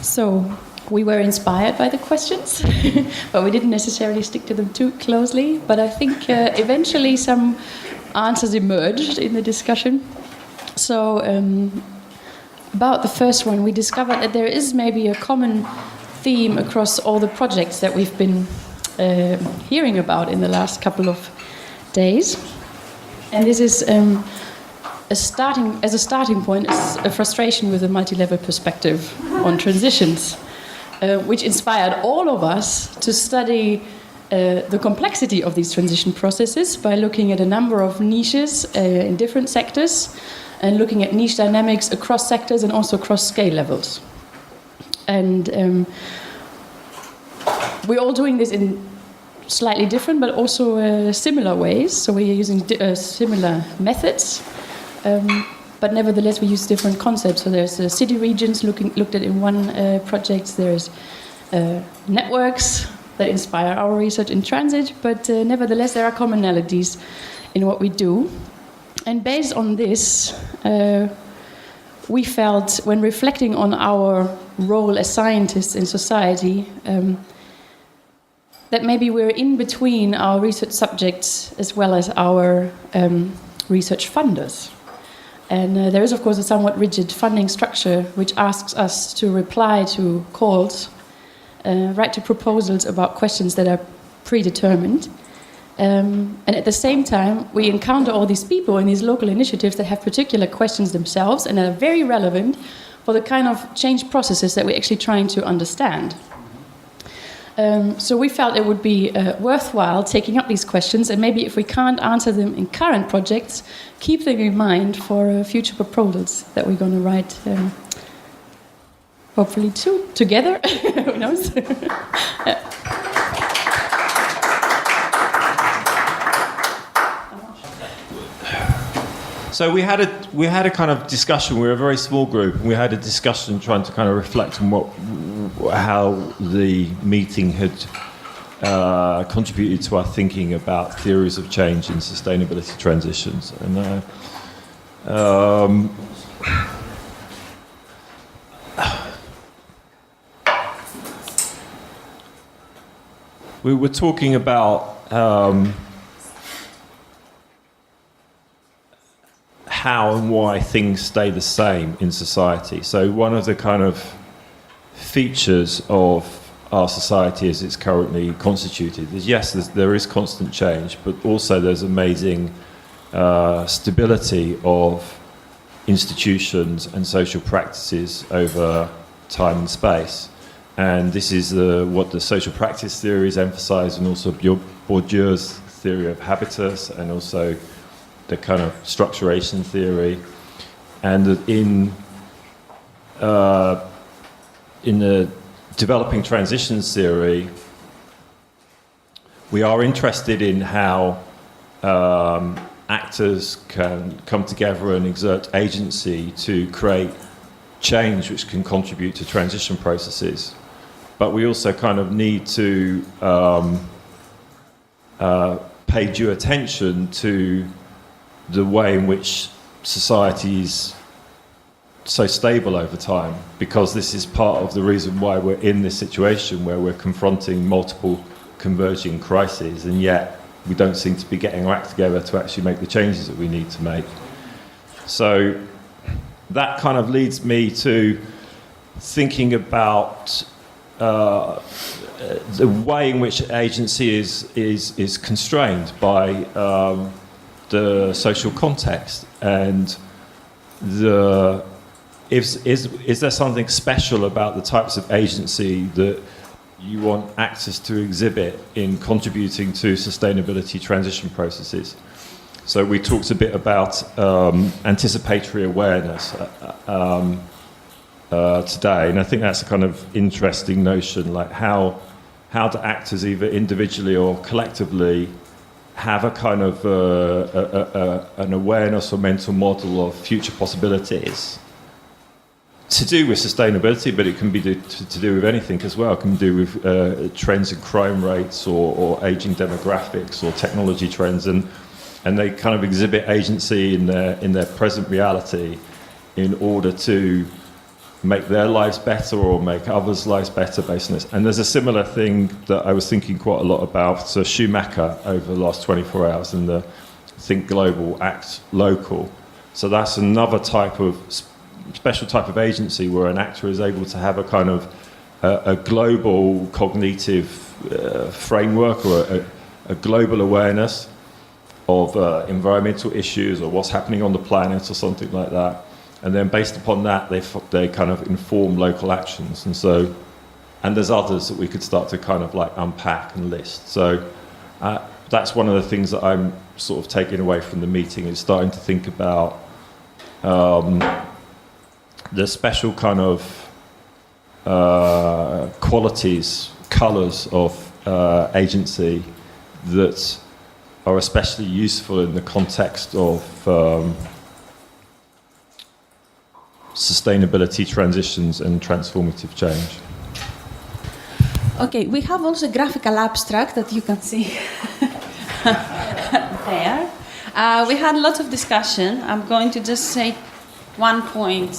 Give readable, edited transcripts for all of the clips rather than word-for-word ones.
So we were inspired by the questions, but we didn't necessarily stick to them too closely. But I think eventually some answers emerged in the discussion. So about the first one, we discovered that there is maybe a common theme across all the projects that we've been hearing about in the last couple of days. And this is as a starting point, is a frustration with a multi-level perspective on transitions, which inspired all of us to study the complexity of these transition processes by looking at a number of niches in different sectors and looking at niche dynamics across sectors and also across scale levels. And we're all doing this in slightly different but also similar ways. So we're using similar methods. But nevertheless, we use different concepts. So there's city regions looked at in one project. There's networks that inspire our research in transit. But nevertheless, there are commonalities in what we do. And based on this, we felt, when reflecting on our role as scientists in society, that maybe we're in between our research subjects as well as our research funders. And there is, of course, a somewhat rigid funding structure which asks us to reply to calls, write to proposals about questions that are predetermined. And at the same time, we encounter all these people in these local initiatives that have particular questions themselves and are very relevant for the kind of change processes that we're actually trying to understand. So we felt it would be worthwhile taking up these questions, and maybe if we can't answer them in current projects, keep them in mind for future proposals that we're going to write, hopefully together. Who knows? So we had a kind of discussion. We were a very small group, and we had a discussion trying to kind of reflect on how the meeting had contributed to our thinking about theories of change and sustainability transitions. And we were talking about how and why things stay the same in society. So one of the kind of features of our society as it's currently constituted is, yes, there is constant change, but also there's amazing stability of institutions and social practices over time and space. And this is what the social practice theories emphasize, and also Bourdieu's theory of habitus, and also the kind of structuration theory. And in the developing transitions theory, we are interested in how actors can come together and exert agency to create change which can contribute to transition processes. But we also kind of need to pay due attention to the way in which society is so stable over time, because this is part of the reason why we're in this situation where we're confronting multiple converging crises, and yet we don't seem to be getting our act together to actually make the changes that we need to make. So that kind of leads me to thinking about the way in which agency is constrained by the social context, and is there something special about the types of agency that you want actors to exhibit in contributing to sustainability transition processes? So we talked a bit about anticipatory awareness today, and I think that's a kind of interesting notion, like how do actors, either individually or collectively, have a kind of an awareness or mental model of future possibilities to do with sustainability, but it can be to do with anything as well. It can do with trends in crime rates or aging demographics or technology trends, and they kind of exhibit agency in their present reality in order to make their lives better or make others' lives better based on this. And there's a similar thing that I was thinking quite a lot about. So Schumacher over the last 24 hours in the Think Global, Act Local. So that's another type of special type of agency where an actor is able to have a kind of a global cognitive framework or a global awareness of environmental issues or what's happening on the planet or something like that. And then based upon that, they kind of inform local actions. And there's others that we could start to kind of like unpack and list. So that's one of the things that I'm sort of taking away from the meeting, is starting to think about the special kind of qualities, colours of agency that are especially useful in the context of sustainability transitions and transformative change. Okay, we have also a graphical abstract that you can see there. We had lots of discussion. I'm going to just say 1 point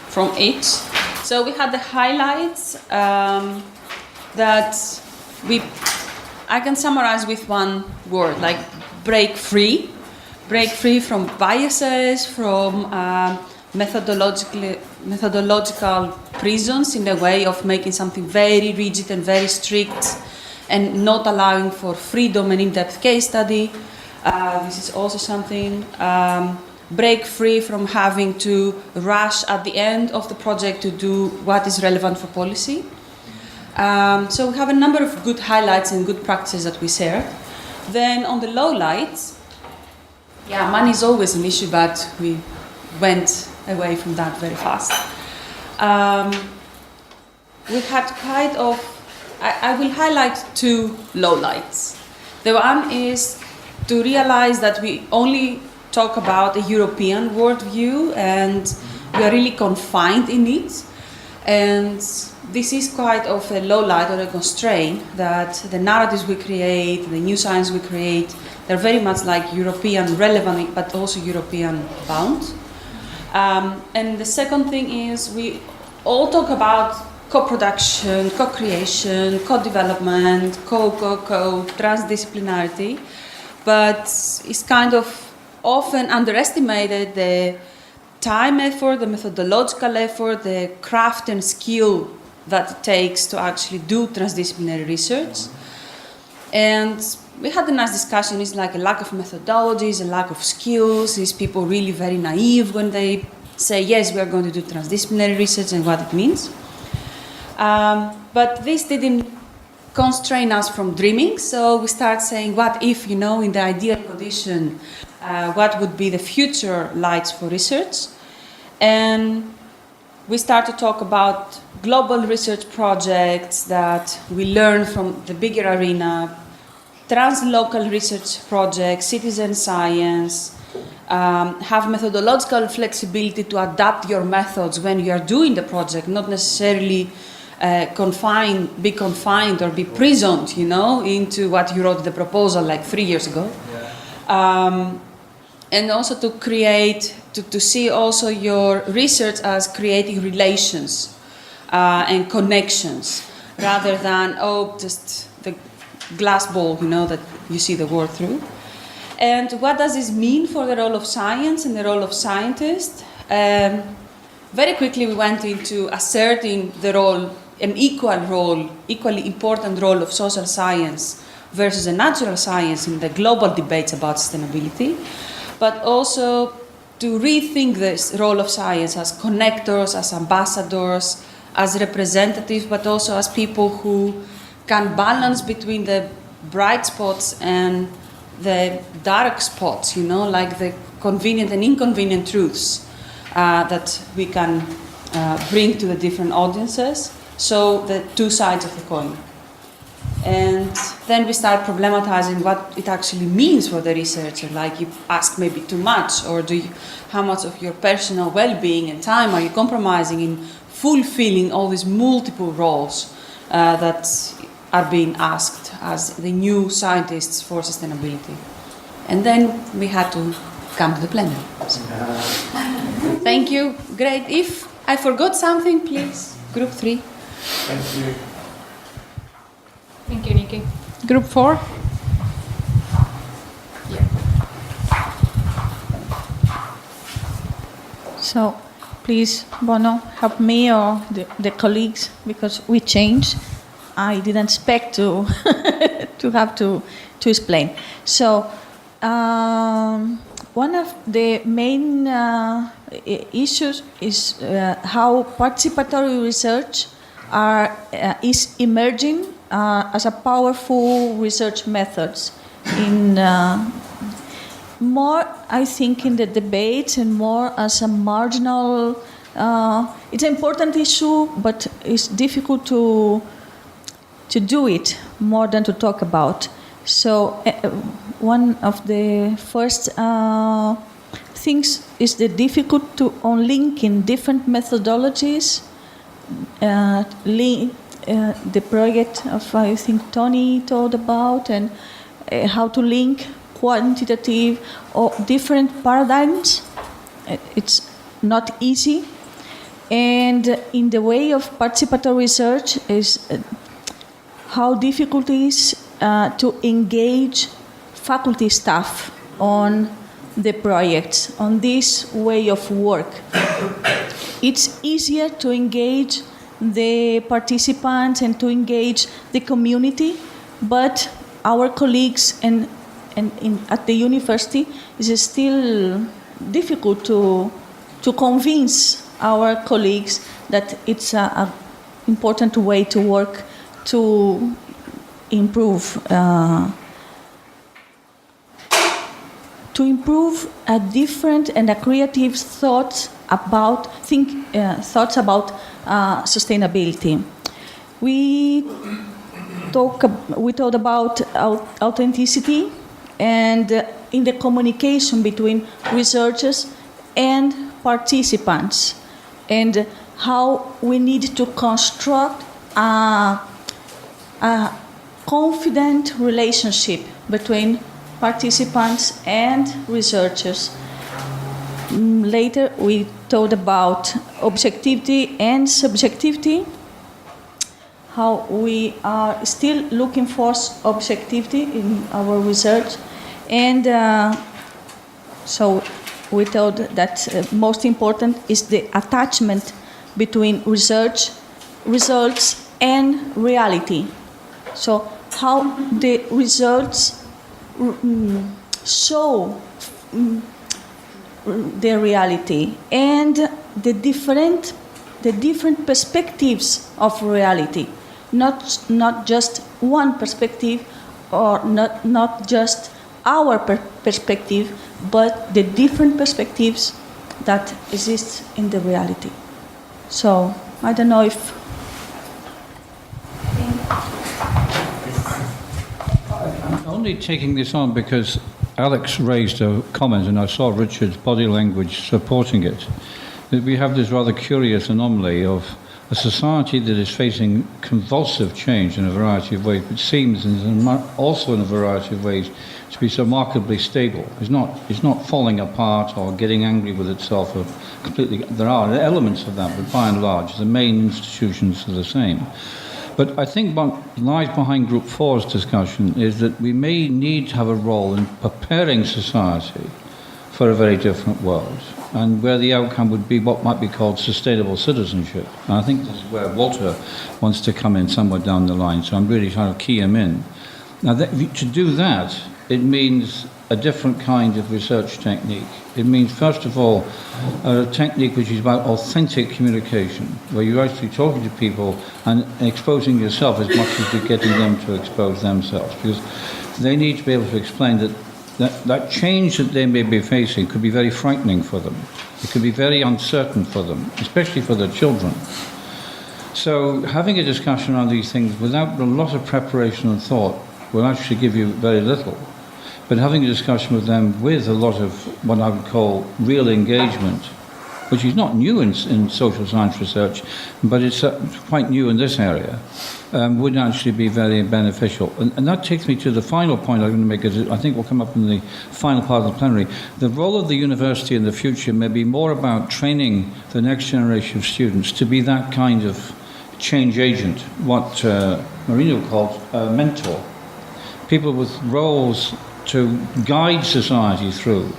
from each. So we had the highlights that I can summarize with one word, like break free. Break free from biases, from methodological prisons in the way of making something very rigid and very strict and not allowing for freedom and in-depth case study. This is also something. Break free from having to rush at the end of the project to do what is relevant for policy. So we have a number of good highlights and good practices that we share. Then on the lowlights, money is always an issue, but we went away from that very fast. We had kind of, I will highlight 2 lowlights. The one is to realize that we only talk about a European worldview and we are really confined in it. And this is quite of a lowlight or a constraint, that the narratives we create, the new science we create, they're very much like European relevant but also European bound. And the second thing is we all talk about co-production, co-creation, co-development, transdisciplinarity, but it's kind of often underestimated the time effort, the methodological effort, the craft and skill that it takes to actually do transdisciplinary research. And we had a nice discussion. It's like a lack of methodologies, a lack of skills. Is people really very naive when they say, yes, we are going to do transdisciplinary research and what it means. But this didn't constrain us from dreaming. So we start saying, what if, in the ideal condition, what would be the future lights for research? And we start to talk about global research projects that we learn from the bigger arena, trans-local research projects, citizen science, have methodological flexibility to adapt your methods when you are doing the project, not necessarily be confined or be prisoned, into what you wrote the proposal like 3 years ago. Yeah. And also to create, to see also your research as creating relations and connections, rather than, just the glass ball, that you see the world through. And what does this mean for the role of science and the role of scientists? Very quickly we went into asserting the role, an equally important role of social science versus a natural science in the global debates about sustainability, but also to rethink this role of science as connectors, as ambassadors, as representatives, but also as people who can balance between the bright spots and the dark spots, like the convenient and inconvenient truths that we can bring to the different audiences. So the 2 sides of the coin. And then we start problematizing what it actually means for the researcher. Like, you ask maybe too much, or how much of your personal well-being and time are you compromising in fulfilling all these multiple roles that are being asked as the new scientists for sustainability. And then we had to come to the plenary. So. Thank you. Great. If I forgot something, please. Group 3. Thank you. Thank you, Nikki. Group 4. So, please, Bono, help me or the colleagues, because we changed. I didn't expect to to have to explain. So, one of the main issues is how participatory research is emerging as a powerful research methods in more, I think, in the debates and more as a marginal. It's an important issue, but it's difficult to do it more than to talk about. So one of the first things is the difficult to linking different methodologies. The project of, I think, Tony told about, and how to link quantitative or different paradigms. It's not easy. And in the way of participatory research is how difficult it is to engage faculty staff on the projects, on this way of work. It's easier to engage the participants and to engage the community, but our colleagues and at the university is still difficult to convince our colleagues that it's an important way to work to improve a different and a creative thoughts about sustainability. We talked about authenticity and in the communication between researchers and participants, and how we need to construct a confident relationship between participants and researchers. Later, we talked about objectivity and subjectivity, how we are still looking for objectivity in our research. And so we thought that most important is the attachment between research results and reality. So how the results show the reality and the different perspectives of reality, not just one perspective, or not just our perspective, but the different perspectives that exist in the reality. So I don't know if I'm only taking this on because Alex raised a comment, and I saw Richard's body language supporting it, that we have this rather curious anomaly of a society that is facing convulsive change in a variety of ways, but seems also in a variety of ways to be so remarkably stable. It's not falling apart or getting angry with itself or completely. There are elements of that, but by and large, the main institutions are the same. But I think what lies behind Group 4's discussion is that we may need to have a role in preparing society for a very different world, and where the outcome would be what might be called sustainable citizenship. And I think this is where Walter wants to come in somewhere down the line, so I'm really trying to key him in. Now, to do that, it means a different kind of research technique. It means, first of all, a technique which is about authentic communication, where you're actually talking to people and exposing yourself as much as you're getting them to expose themselves, because they need to be able to explain that change that they may be facing could be very frightening for them. It could be very uncertain for them, especially for their children. So having a discussion on these things without a lot of preparation and thought will actually give you very little. But having a discussion with them with a lot of what I would call real engagement which is not new in social science research, but it's quite new in this area, would actually be very beneficial. And that takes me to the final point I'm going to make, is I think will come up in the final part of the plenary. The role of the university in the future may be more about training the next generation of students to be that kind of change agent, what Marino called a mentor. People with roles to guide society through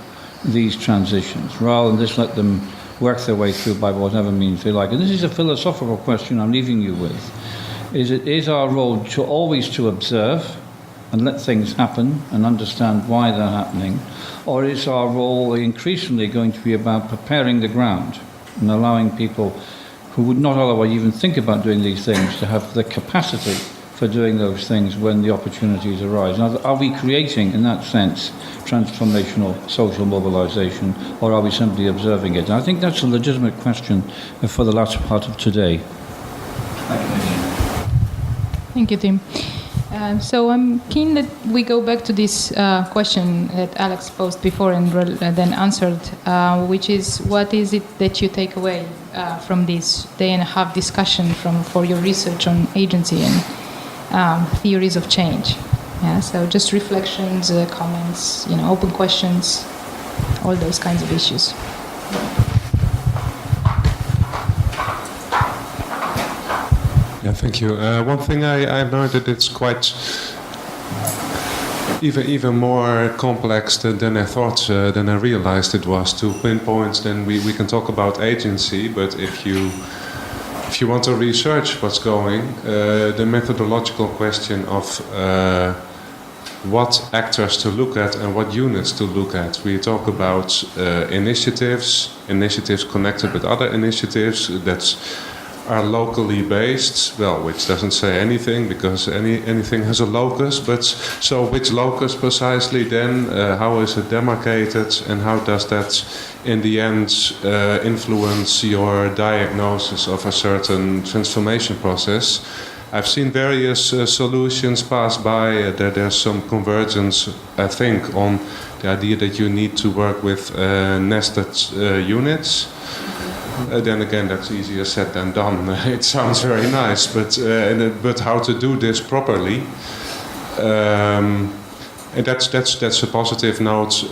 these transitions, rather than just let them work their way through by whatever means they like. And this is a philosophical question I'm leaving you with. Is our role to always to observe and let things happen and understand why they're happening, or is our role increasingly going to be about preparing the ground and allowing people who would not otherwise even think about doing these things to have the capacity for doing those things when the opportunities arise? Now, are we creating, in that sense, transformational social mobilization, or are we simply observing it? And I think that's a legitimate question for the latter part of today. Thank you, Tim. So I'm keen that we go back to this question that Alex posed before and then answered, which is, what is it that you take away from this day-and-a-half discussion for your research on agency and theories of change? Yeah, so just reflections, comments, open questions, all those kinds of issues. Yeah, thank you. One thing I've noted, it's quite even more complex than I thought, than I realized it was. To pinpoint, then we can talk about agency, but if you want to research what's going, the methodological question of what actors to look at and what units to look at. We talk about initiatives connected with other initiatives that are locally based, well, which doesn't say anything because anything has a locus, but so which locus precisely then, how is it demarcated, and how does that in the end influence your diagnosis of a certain transformation process? I've seen various solutions pass by. There's some convergence, I think, on the idea that you need to work with nested units. Then again, that's easier said than done. It sounds very nice, but how to do this properly? And that's a positive note.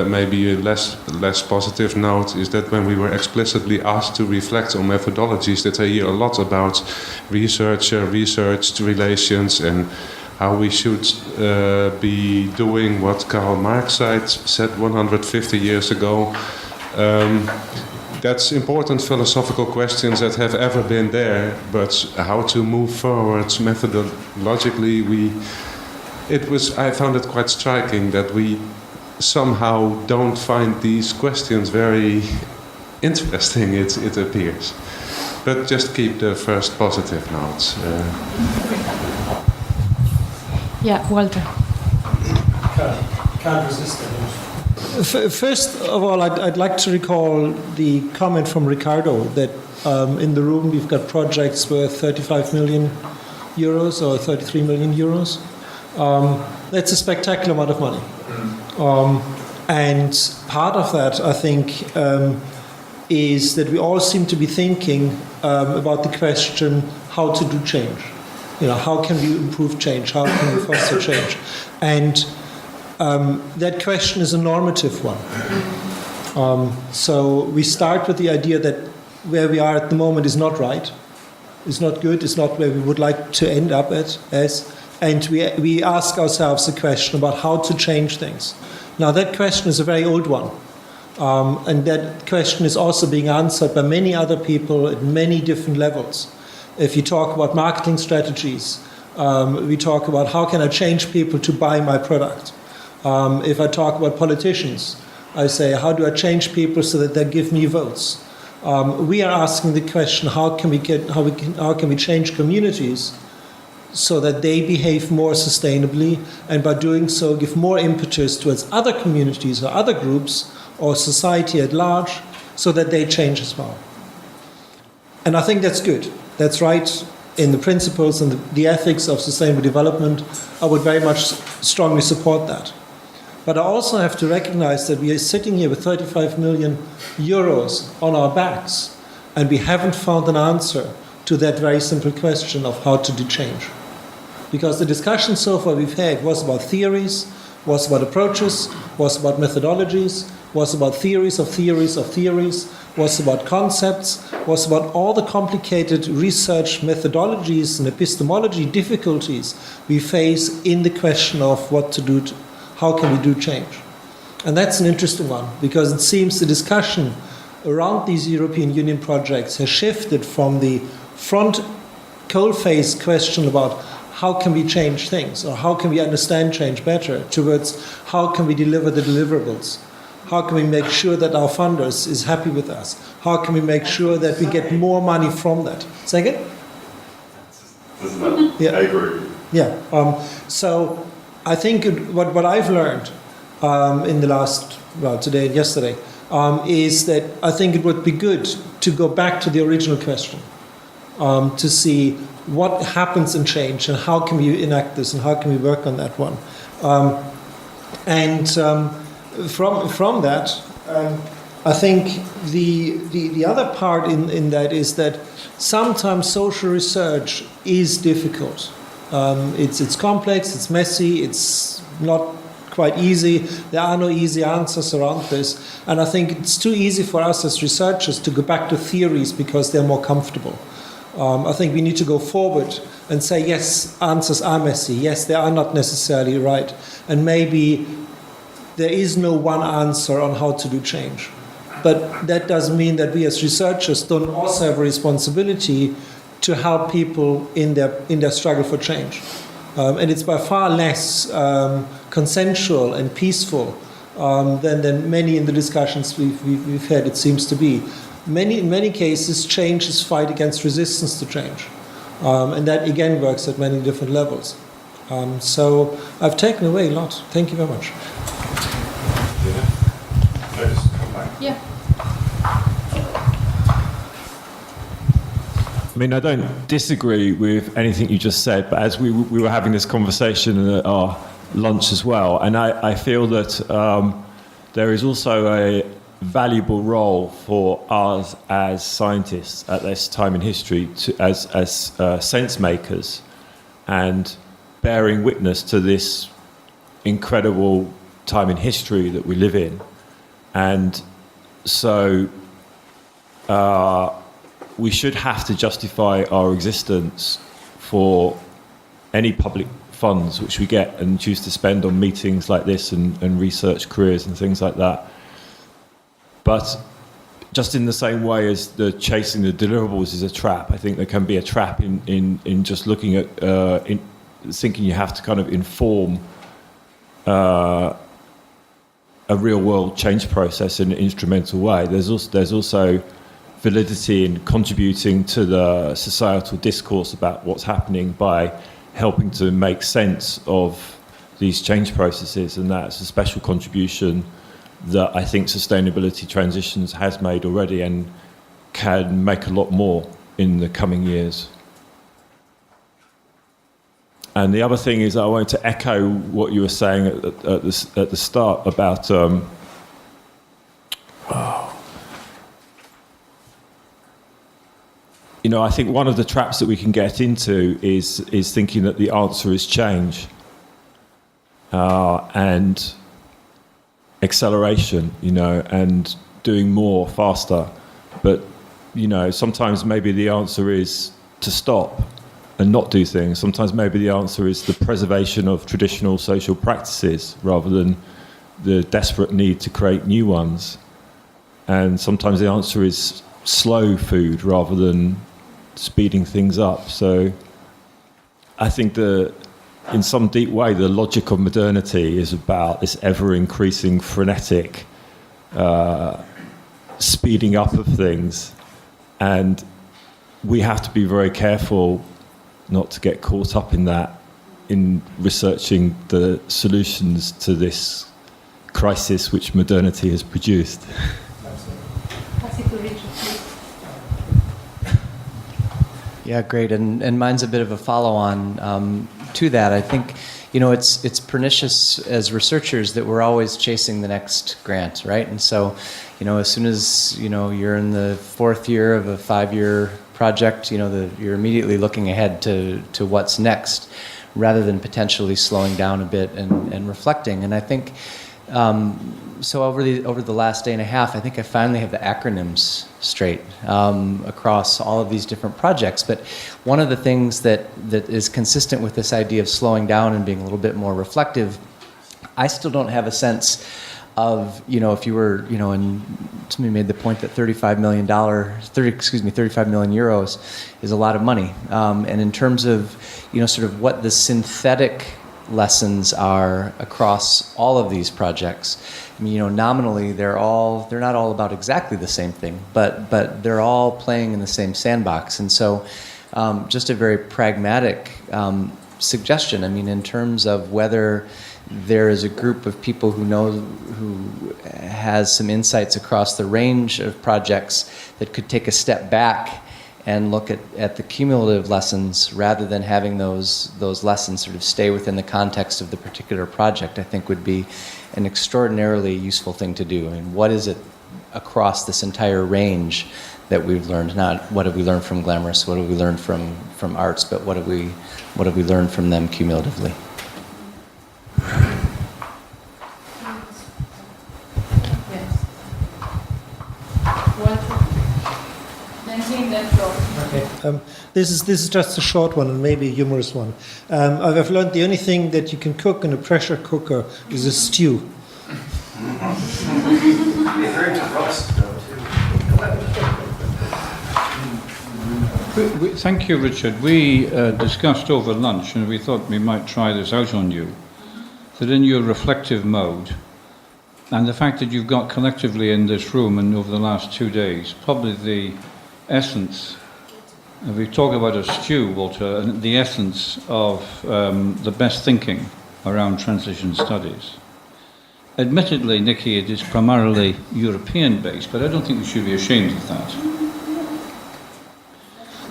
Maybe a less positive note is that when we were explicitly asked to reflect on methodologies, that I hear a lot about research relations and how we should be doing what Karl Marx said 150 years ago. That's important philosophical questions that have ever been there, but how to move forward methodologically, I found it quite striking that we somehow don't find these questions very interesting, it appears. But just keep the first positive notes. Yeah, Walter. Can't resist it. First of all, I'd like to recall the comment from Ricardo that in the room we've got projects worth 35 million euros or 33 million euros. That's a spectacular amount of money. And part of that, I think, is that we all seem to be thinking about the question how to do change. How can we improve change? How can we foster change? And that question is a normative one. So we start with the idea that where we are at the moment is not right, is not good, is not where we would like to end up and we ask ourselves a question about how to change things. Now that question is a very old one, and that question is also being answered by many other people at many different levels. If you talk about marketing strategies, we talk about how can I change people to buy my product. If I talk about politicians, I say, how do I change people so that they give me votes? We are asking the question, how can we change communities so that they behave more sustainably, and by doing so give more impetus towards other communities or other groups or society at large so that they change as well. And I think that's good. That's right in the principles and the ethics of sustainable development. I would very much strongly support that. But I also have to recognize that we are sitting here with 35 million euros on our backs, and we haven't found an answer to that very simple question of how to do change. Because the discussion so far we've had was about theories, was about approaches, was about methodologies, was about theories of theories of theories, was about concepts, was about all the complicated research methodologies and epistemology difficulties we face in the question of what to do, how can we do change. And that's an interesting one, because it seems the discussion around these European Union projects has shifted from the front coalface question about how can we change things, or how can we understand change better, towards how can we deliver the deliverables. How can we make sure that our funders is happy with us? How can we make sure that we get more money from that? Second? Yeah. I agree. Yeah. So I think what I've learned in the last, today and yesterday, is that I think it would be good to go back to the original question, to see what happens in change and how can we enact this and how can we work on that one. From that, I think the other part in that is that sometimes social research is difficult. It's complex, it's messy, it's not quite easy. There are no easy answers around this. And I think it's too easy for us as researchers to go back to theories because they're more comfortable. I think we need to go forward and say, yes, answers are messy. Yes, they are not necessarily right. And maybe there is no one answer on how to do change. But that doesn't mean that we as researchers don't also have a responsibility to help people in their struggle for change. And it's by far less consensual and peaceful than many in the discussions we've had, it seems to be. In many cases, change is fight against resistance to change. And that, again, works at many different levels. So I've taken away a lot. Thank you very much. Yeah. I mean, I don't disagree with anything you just said, but as we were having this conversation at our lunch as well, and I feel that there is also a valuable role for us as scientists at this time in history as sense makers and bearing witness to this incredible time in history that we live in. And so we should have to justify our existence for any public funds which we get and choose to spend on meetings like this and research careers and things like that. But just in the same way as the chasing the deliverables is a trap, I think there can be a trap in just looking at thinking you have to kind of inform a real world change process in an instrumental way. There's also validity in contributing to the societal discourse about what's happening by helping to make sense of these change processes, and that's a special contribution that I think sustainability transitions has made already and can make a lot more in the coming years. And the other thing is I wanted to echo what you were saying at the start about you know, I think one of the traps that we can get into is thinking that the answer is change and acceleration, you know, and doing more faster. But, you know, sometimes maybe the answer is to stop and not do things. Sometimes maybe the answer is the preservation of traditional social practices rather than the desperate need to create new ones. And sometimes the answer is slow food rather than speeding things up. So I think in some deep way, the logic of modernity is about this ever-increasing frenetic speeding up of things. And we have to be very careful not to get caught up in that, in researching the solutions to this crisis which modernity has produced. Yeah, great. And mine's a bit of a follow-on. to that. I think, it's pernicious as researchers that we're always chasing the next grant, right? And so, as soon as, you're in the 4th year of a 5-year project, you're immediately looking ahead to what's next, rather than potentially slowing down a bit and reflecting. And I think, so over the last day and a half, I think I finally have the acronyms straight across all of these different projects. But one of the things that is consistent with this idea of slowing down and being a little bit more reflective, I still don't have a sense of, if you were, and somebody made the point that 35 million euros is a lot of money. And in terms of, sort of what the synthetic lessons are across all of these projects. I mean, nominally they're not all about exactly the same thing, but they're all playing in the same sandbox. And so, just a very pragmatic suggestion. I mean, in terms of whether there is a group of people who has some insights across the range of projects that could take a step back and look at the cumulative lessons rather than having those lessons sort of stay within the context of the particular project, I think would be an extraordinarily useful thing to do. I mean, what is it across this entire range that we've learned? Not what have we learned from Glamorous, what have we learned from arts, but what have we learned from them cumulatively? Okay. This is just a short one and maybe a humorous one. I've learned the only thing that you can cook in a pressure cooker is a stew. Thank you, Richard. We discussed over lunch, and we thought we might try this out on you, that in your reflective mode, and the fact that you've got collectively in this room and over the last 2 days, probably the essence, we talk about a stew, Walter, and the essence of the best thinking around transition studies. Admittedly, Nikki, it is primarily European-based, but I don't think we should be ashamed of that.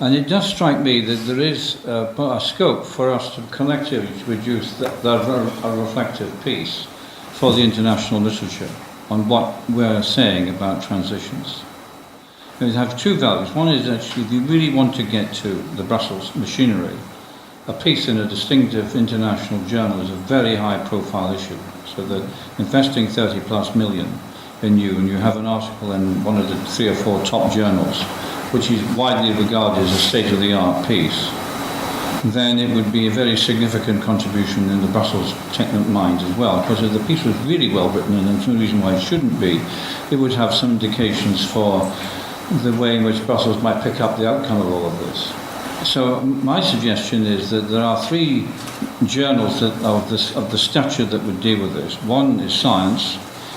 And it does strike me that there is a scope for us to collectively produce a reflective piece for the international literature on what we're saying about transitions. It have two values. One is actually, if you really want to get to the Brussels machinery, a piece in a distinctive international journal is a very high-profile issue. So that investing 30 plus million in you, and you have an article in one of the 3 or 4 top journals, which is widely regarded as a state-of-the-art piece, then it would be a very significant contribution in the Brussels technical mind as well, because if the piece was really well written, and there's no reason why it shouldn't be, it would have some indications for the way in which Brussels might pick up the outcome of all of this. So my suggestion is that there are 3 journals of the stature that would deal with this. One is Science,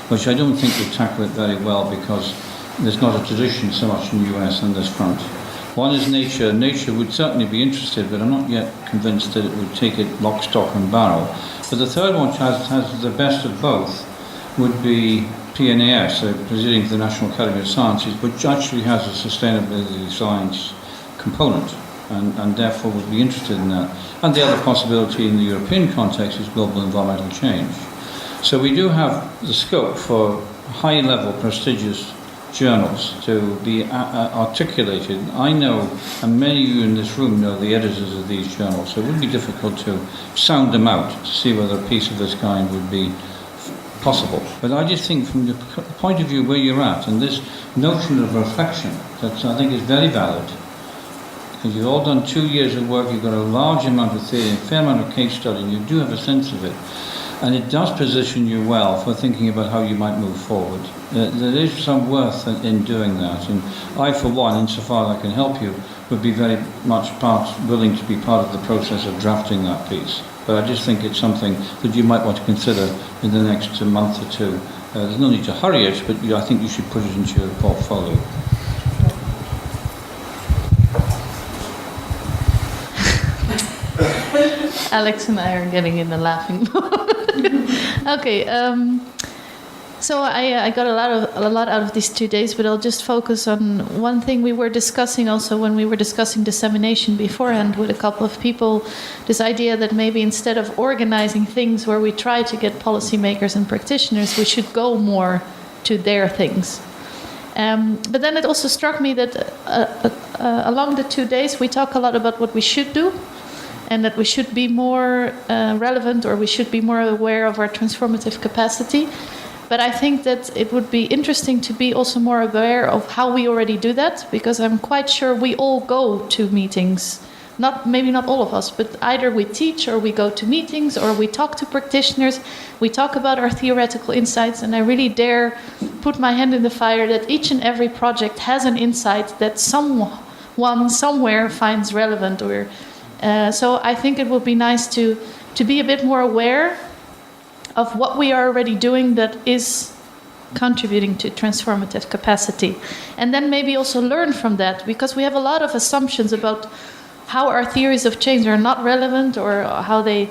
which I don't think would tackle it very well because there's not a tradition so much in the US on this front. One is Nature. Nature would certainly be interested, but I'm not yet convinced that it would take it lock, stock and barrel. But the third one, which has the best of both, would be PNAS, Proceeding to the National Academy of Sciences, which actually has a sustainability science component and therefore would be interested in that. And the other possibility in the European context is global environmental change. So we do have the scope for high-level, prestigious journals to be articulated. I know, and many of you in this room know the editors of these journals, so it would be difficult to sound them out to see whether a piece of this kind would be possible. But I just think from the point of view where you're at, and this notion of reflection, that I think is very valid, because you've all done 2 years of work, you've got a large amount of theory, a fair amount of case study, and you do have a sense of it. And it does position you well for thinking about how you might move forward. There is some worth in doing that. And I, for one, insofar as I can help you, would be very much willing to be part of the process of drafting that piece. But I just think it's something that you might want to consider in the next month or 2. There's no need to hurry it, but I think you should put it into your portfolio. Alex and I are getting in the laughing mode. Okay, So I got a lot out of these 2 days, but I'll just focus on one thing we were discussing also when we were discussing dissemination beforehand with a couple of people. This idea that maybe instead of organizing things where we try to get policymakers and practitioners, we should go more to their things. But then it also struck me that along the 2 days we talk a lot about what we should do, and that we should be more relevant, or we should be more aware of our transformative capacity. But I think that it would be interesting to be also more aware of how we already do that, because I'm quite sure we all go to meetings. Maybe not all of us, but either we teach, or we go to meetings, or we talk to practitioners, we talk about our theoretical insights, and I really dare put my hand in the fire that each and every project has an insight that someone somewhere finds relevant. So I think it would be nice to be a bit more aware of what we are already doing that is contributing to transformative capacity. And then maybe also learn from that, because we have a lot of assumptions about how our theories of change are not relevant, or how they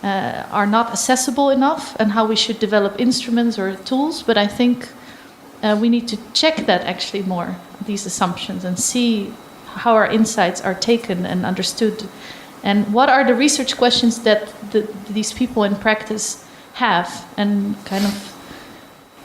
are not accessible enough, and how we should develop instruments or tools. But I think we need to check that actually more, these assumptions, and see how our insights are taken and understood. And what are the research questions that these people in practice have, and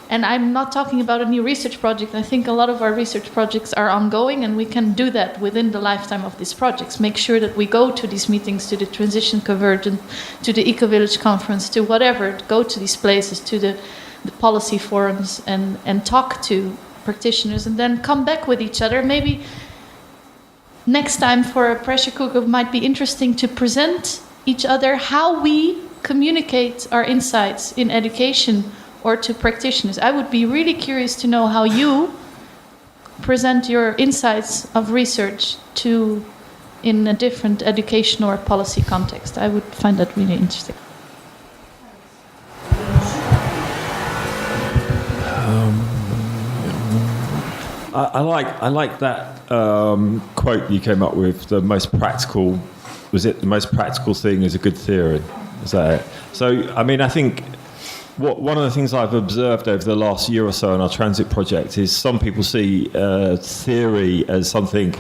and I'm not talking about a new research project. I think a lot of our research projects are ongoing, and we can do that within the lifetime of these projects. Make sure that we go to these meetings, to the Transition Convergence, to the Eco-Village Conference, to whatever, go to these places, to the policy forums, and talk to practitioners, and then come back with each other. Maybe next time for a pressure cooker it might be interesting to present each other how we communicate our insights in education or to practitioners. I would be really curious to know how you present your insights of research in a different education or policy context. I would find that really interesting. I like that quote you came up with. The most practical thing is a good theory. Is that it? So, I mean, I think one of the things I've observed over the last year or so in our transit project is some people see theory as something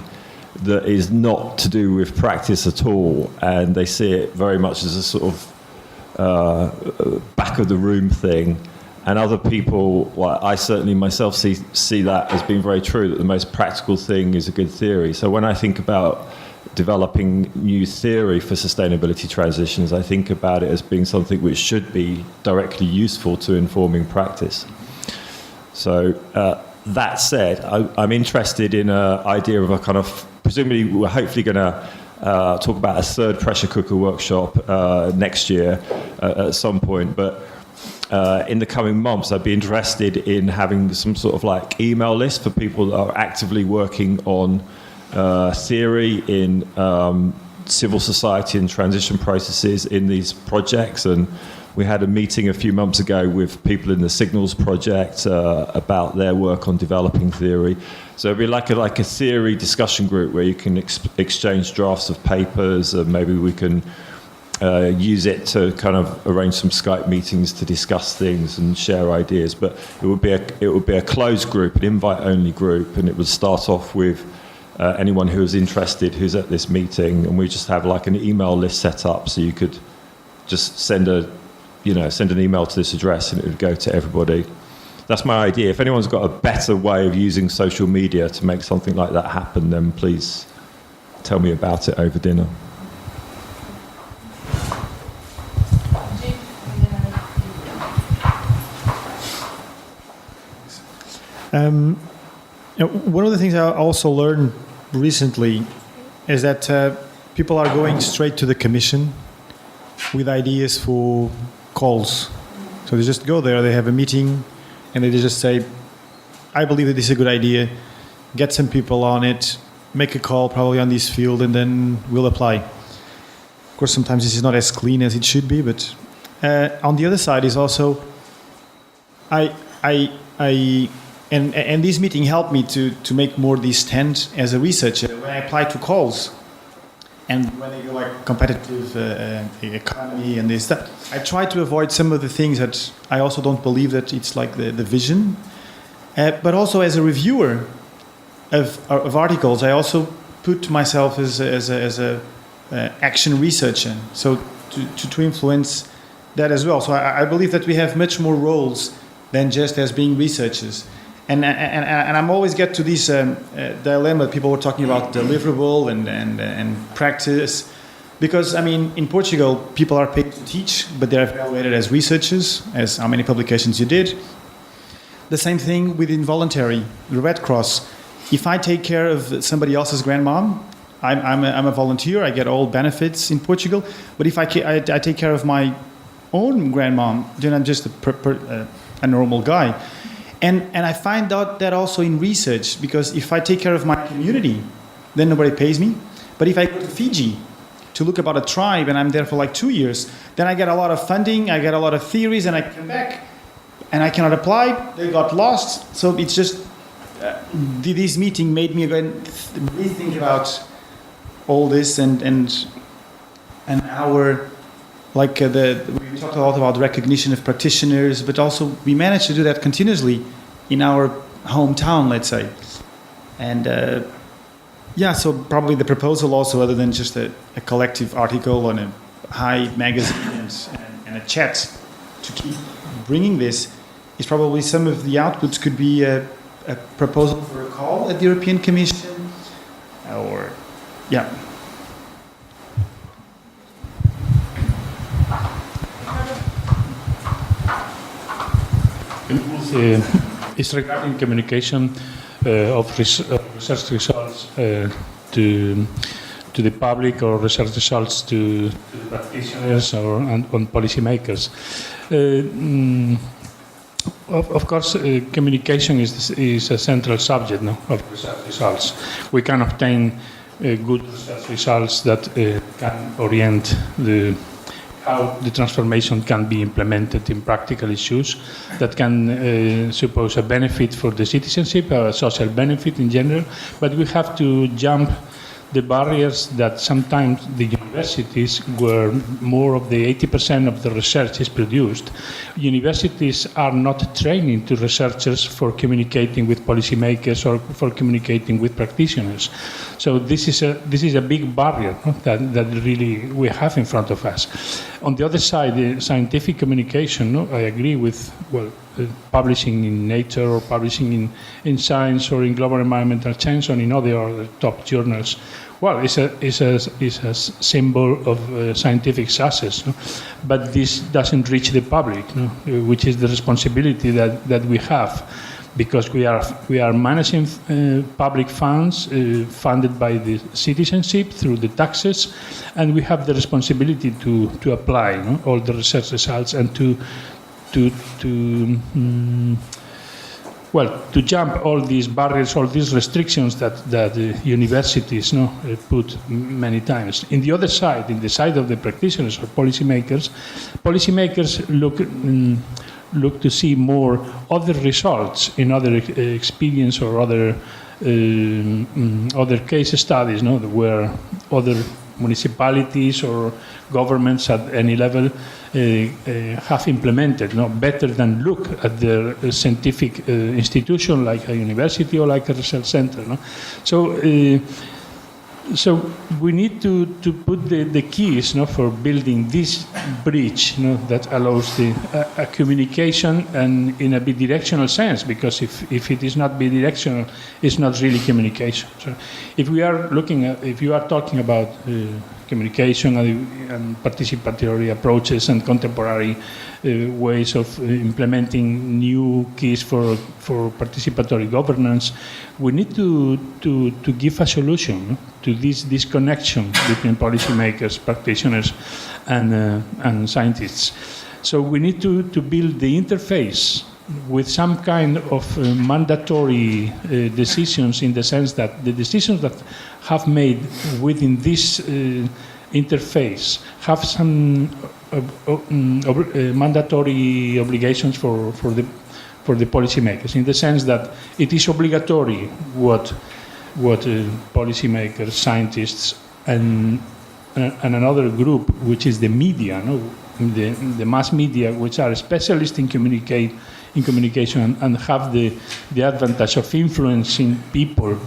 that is not to do with practice at all, and they see it very much as a sort of back of the room thing. And other people, well, I certainly myself see that as being very true, that the most practical thing is a good theory. So when I think about developing new theory for sustainability transitions, I think about it as being something which should be directly useful to informing practice. So that said, I'm interested in an idea of a kind of, presumably we're hopefully going to talk about a third pressure cooker workshop next year at some point, but in the coming months, I'd be interested in having some sort of like email list for people that are actively working on theory in civil society and transition processes in these projects. And we had a meeting a few months ago with people in the Signals project about their work on developing theory. So it'd be like a theory discussion group where you can exchange drafts of papers, and maybe we can use it to kind of arrange some Skype meetings to discuss things and share ideas. But it would be a closed group, an invite-only group, and it would start off with anyone who is interested who's at this meeting, and we just have like an email list set up, so you could just send an email to this address and it would go to everybody. That's my idea. If anyone's got a better way of using social media to make something like that happen, then please tell me about it over dinner. One of the things I also learned recently is that people are going straight to the Commission with ideas for calls. So they just go there, they have a meeting, and they just say, I believe that this is a good idea, get some people on it, make a call probably on this field, and then we'll apply. Of course, sometimes this is not as clean as it should be, but on the other side is also, And this meeting helped me to make more this stand as a researcher when I apply to calls. and when they go like competitive economy and this that, I try to avoid some of the things that I also don't believe that it's like the vision. But also as a reviewer of articles, I also put myself as a action researcher, so to influence that as well. So I believe that we have much more roles than just as being researchers. And I'm always get to this dilemma. People were talking about deliverable and practice, because I mean in Portugal people are paid to teach, but they're evaluated as researchers, as how many publications you did. The same thing with involuntary, the Red Cross. If I take care of somebody else's grandmom, I'm a volunteer. I get all benefits in Portugal. But if I take care of my own grandmom, then I'm just a normal guy. And I find out that also in research, because if I take care of my community, then nobody pays me. But if I go to Fiji to look about a tribe and I'm there for like 2 years, then I get a lot of funding, I get a lot of theories, and I come back and I cannot apply. They got lost. So it's just, this meeting made me again rethink about all this and our, like we talked a lot about recognition of practitioners, but also we managed to do that continuously in our hometown, let's say. And so probably the proposal also, other than just a collective article on a high magazine and a chat to keep bringing this, is probably some of the outputs could be a proposal for a call at the European Commission, or It's regarding communication of research results to the public, or research results to practitioners or on policymakers. Of course, communication is a central subject of research results. We can obtain good research results that can orient how the transformation can be implemented in practical issues that can suppose a benefit for the citizenship, a social benefit in general, but we have to jump the barriers that sometimes the universities, where more of the 80% of the research is produced, universities are not training to researchers for communicating with policymakers or for communicating with practitioners. So this is a big barrier that really we have in front of us. On the other side, the scientific communication, I agree with, publishing in Nature or publishing in Science or in Global Environmental Change or in other top journals. Well, it's a symbol of scientific success, but this doesn't reach the public, which is the responsibility that we have, because we are managing public funds funded by the citizenship through the taxes, and we have the responsibility to apply all the research results and to jump all these barriers, all these restrictions that universities put many times. In the other side, in the side of the practitioners or policymakers look to see more other results in other experience or other case studies, where other municipalities or governments at any level have implemented better than look at the scientific institution like a university or like a research center. So we need to put the keys for building this bridge that allows a communication and in a bidirectional sense, because if it is not bidirectional, it's not really communication. So if you are talking about communication and participatory approaches and contemporary ways of implementing new keys for participatory governance, we need to give a solution to this disconnection between policymakers, practitioners, and scientists. So we need to build the interface with some kind of mandatory decisions, in the sense that the decisions that have made within this interface have some mandatory obligations for the policymakers, in the sense that it is obligatory what policymakers, scientists, and and another group, which is the media, no? The mass media, which are specialists in communication and have the advantage of influencing people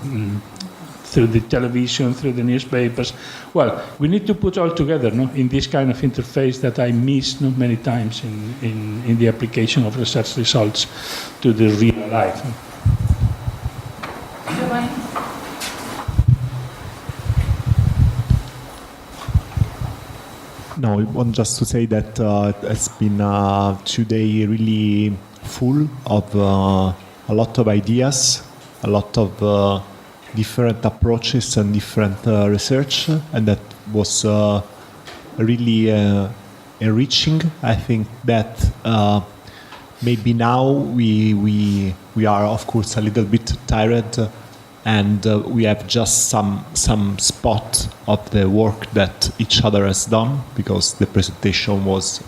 through the television, through the newspapers. Well, we need to put all together, no, in this kind of interface that I miss, no, many times in the application of research results to the real life. No, I want just to say that it's been 2 days really full of a lot of ideas, a lot of different approaches and different research, and that was really enriching. I think that maybe now we are of course a little bit tired, and we have just some spot of the work that each other has done, because the presentation was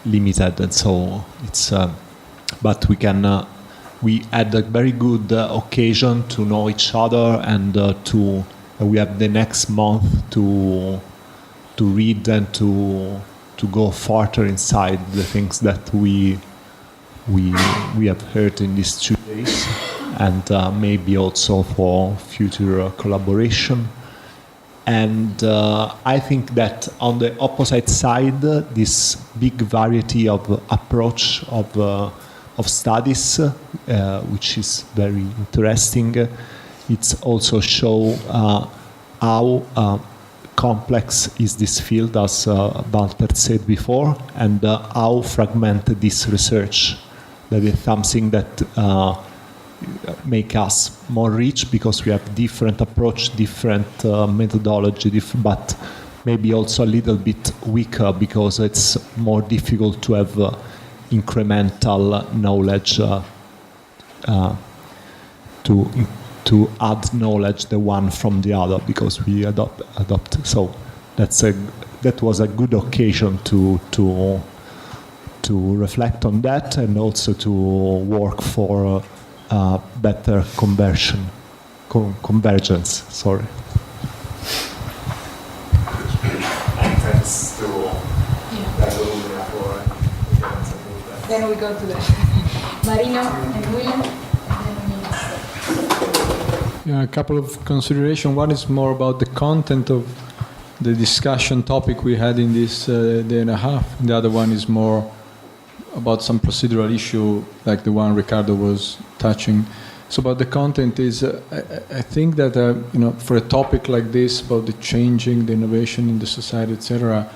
limited, and so it's. But we had a very good occasion to know each other, and we have the next month to read and to go further inside the things that we have heard in these 2 days, and maybe also for future collaboration. And I think that on the opposite side, this big variety of approach of studies, which is very interesting. It's also show how complex is this field, as Walter said before, and how fragmented this research. That is something that make us more rich, because we have different approach, different methodology, but maybe also a little bit weaker, because it's more difficult to have incremental knowledge to add knowledge the one from the other, because we adopt. So that was a good occasion to reflect on that, and also to work for better convergence. Sorry. Thanks to Then we go to the Marino and William. Yeah, a couple of considerations. One is more about the content of the discussion topic we had in this day and a half. The other one is more about some procedural issue, like the one Ricardo was touching. So about the content is, I think that for a topic like this, about the changing, the innovation in the society, etc.,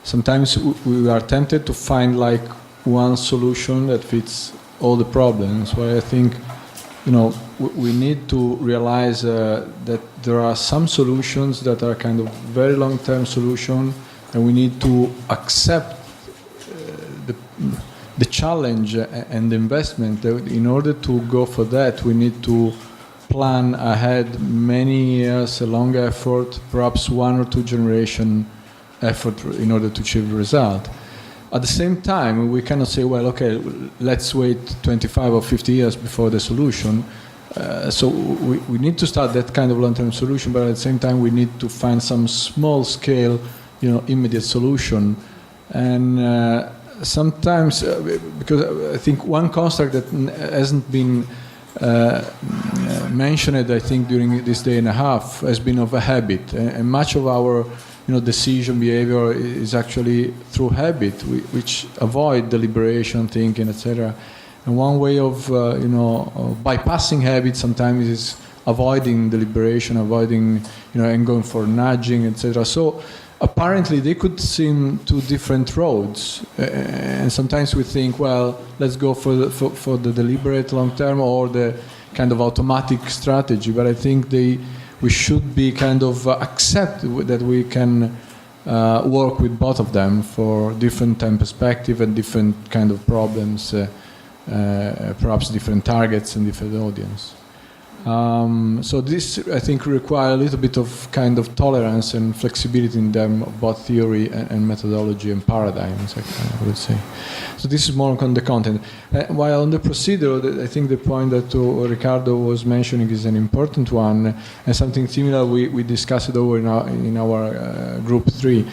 sometimes we are tempted to find like one solution that fits all the problems. So I think, we need to realize that there are some solutions that are kind of very long-term solution, and we need to accept the challenge and the investment. In order to go for that, we need to plan ahead many years, a long effort, perhaps 1 or 2 generation effort in order to achieve the result. At the same time, we cannot say, well, okay, let's wait 25 or 50 years before the solution. So we need to start that kind of long-term solution, but at the same time, we need to find some small-scale, immediate solution. And sometimes, because I think one construct that hasn't been mentioned, I think, during this day and a half, has been of a habit, and much of our decision behavior is actually through habit, which avoid deliberation, thinking, etc. And one way of bypassing habit sometimes is avoiding deliberation, avoiding and going for nudging, etc. So apparently they could seem 2 different roads, and sometimes we think, well, let's go for the deliberate long term or the kind of automatic strategy. But I think we should be kind of accept that we can work with both of them for different time perspective and different kind of problems, perhaps different targets and different audience. So this, I think, requires a little bit of kind of tolerance and flexibility in them of both theory and methodology and paradigms, I would say. So this is more on the content. While on the procedure, I think the point that Ricardo was mentioning is an important one, and something similar we discussed it over in our group 3.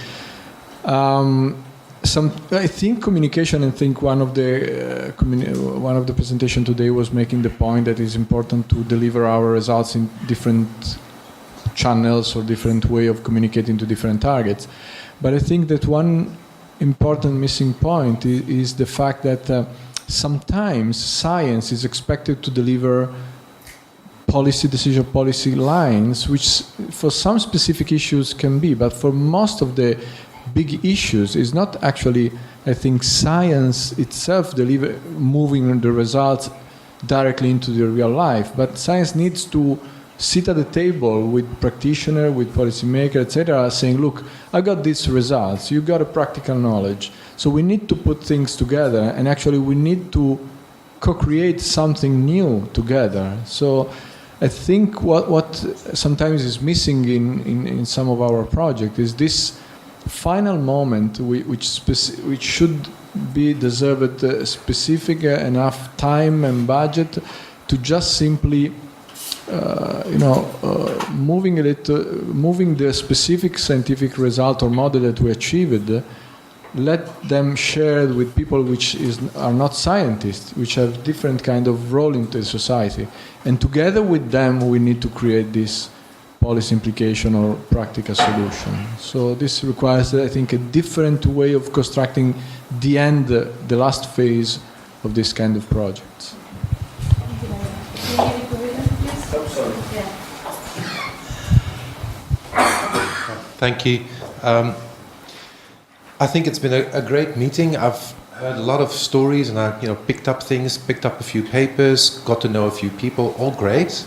I think communication, and think one of the presentation today was making the point that it's important to deliver our results in different channels or different way of communicating to different targets. But I think that one important missing point is the fact that sometimes science is expected to deliver decision policy lines, which for some specific issues can be, but for most of the big issues is not actually, I think, science itself moving the results directly into the real life, but science needs to sit at the table with practitioner, with policymaker, etc., saying, look, I got these results, you got a practical knowledge, so we need to put things together, and actually we need to co-create something new together. So I think what sometimes is missing in some of our projects is this final moment which should be deserved specific enough time and budget to just simply moving the specific scientific result or model that we achieved, let them share it with people which are not scientists, which have different kind of role in the society, and together with them we need to create this policy implication or practical solution. So this requires, I think, a different way of constructing the last phase of this kind of projects. Thank you. I think it's been a great meeting. I've heard a lot of stories, and I picked up a few papers, got to know a few people, all great.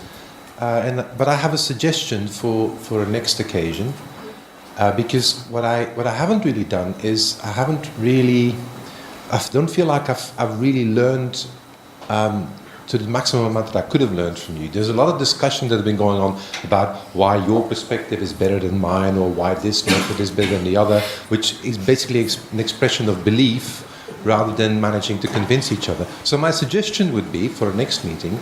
But I have a suggestion for a next occasion, because what I haven't really done is I don't feel like I've really learned to the maximum amount that I could have learned from you. There's a lot of discussion that has been going on about why your perspective is better than mine, or why this method is better than the other, which is basically an expression of belief rather than managing to convince each other. So my suggestion would be, for a next meeting,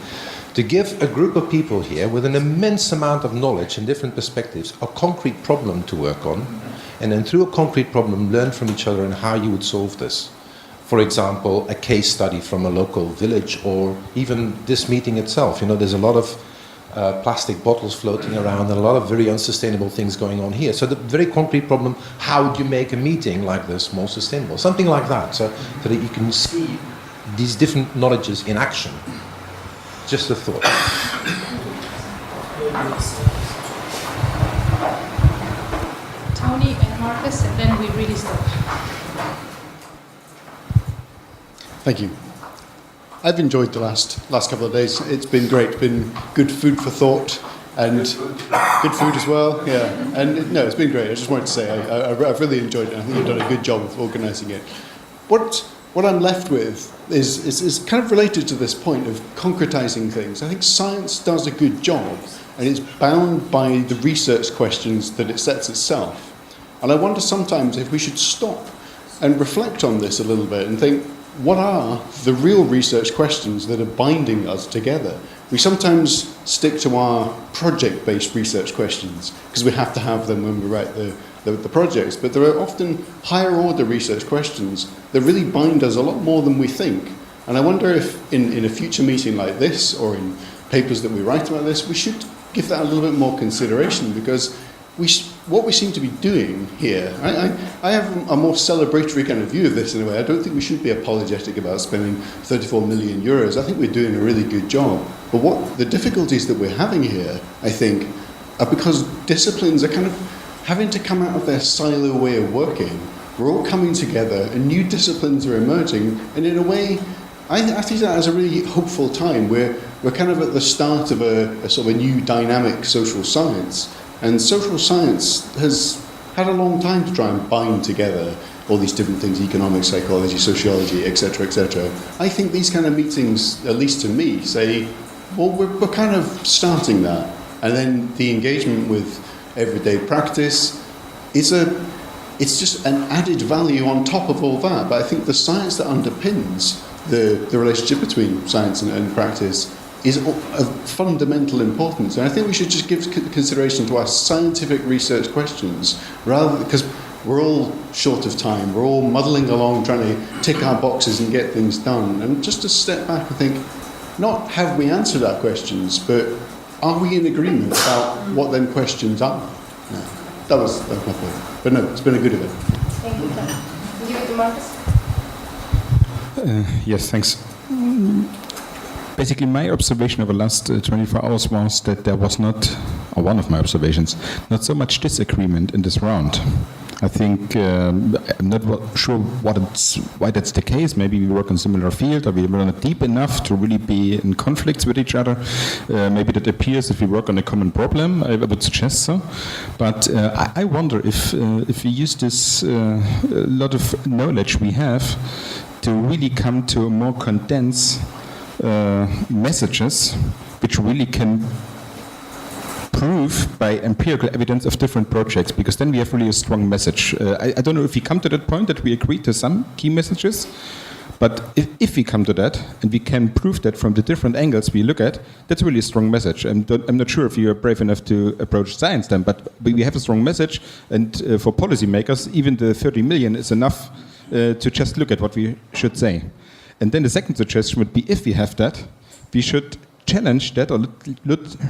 to give a group of people here with an immense amount of knowledge and different perspectives a concrete problem to work on, and then through a concrete problem learn from each other and how you would solve this. For example, a case study from a local village, or even this meeting itself. There's a lot of plastic bottles floating around and a lot of very unsustainable things going on here. So the very concrete problem, how would you make a meeting like this more sustainable? Something like that, so that you can see these different knowledges in action. Just a thought. Tony and Marcus, and then we really stop. Thank you. I've enjoyed the last couple of days. It's been great. It's been good food for thought, and good food as well. Yeah, and no, it's been great. I just wanted to say I've really enjoyed it. I think you've done a good job of organising it. What I'm left with is kind of related to this point of concretising things. I think science does a good job, and it's bound by the research questions that it sets itself. And I wonder sometimes if we should stop and reflect on this a little bit and think, what are the real research questions that are binding us together? We sometimes stick to our project-based research questions because we have to have them when we write the projects, but there are often higher order research questions that really bind us a lot more than we think. And I wonder if in a future meeting like this, or in papers that we write about this, we should give that a little bit more consideration, because what we seem to be doing here, I have a more celebratory kind of view of this in a way. I don't think we should be apologetic about spending 34 million euros. I think we're doing a really good job. But what the difficulties that we're having here, I think, are because disciplines are kind of having to come out of their silo way of working. We're all coming together and new disciplines are emerging, and in a way, I see that as a really hopeful time. We're kind of at the start of a sort of a new dynamic social science. And social science has had a long time to try and bind together all these different things, economics, psychology, sociology, etc., etc. I think these kind of meetings, at least to me, say, well, we're kind of starting that. And then the engagement with everyday practice it's just an added value on top of all that. But I think the science that underpins the relationship between science and practice is of fundamental importance. And I think we should just give consideration to our scientific research questions, rather because we're all short of time, we're all muddling along trying to tick our boxes and get things done. And just to step back and think, not have we answered our questions, but are we in agreement about what them questions are? No, that was my point. But no, it's been a good event. Thank you, Tom. Give it to Marcus. Yes, thanks. Basically, my observation over the last 24 hours was that there was not, or one of my observations, not so much disagreement in this round. I think, I'm not sure why that's the case. Maybe we work in a similar field, or we were not deep enough to really be in conflicts with each other. Maybe that appears if we work on a common problem. I would suggest so. But I wonder if we use this lot of knowledge we have to really come to a more condensed messages, which really can prove by empirical evidence of different projects, because then we have really a strong message. I don't know if we come to that point that we agree to some key messages, but if we come to that and we can prove that from the different angles we look at, that's really a strong message. I'm not sure if you are brave enough to approach science then, but we have a strong message, and for policymakers, even the 30 million is enough to just look at what we should say. And then the second suggestion would be, if we have that, we should challenge that, or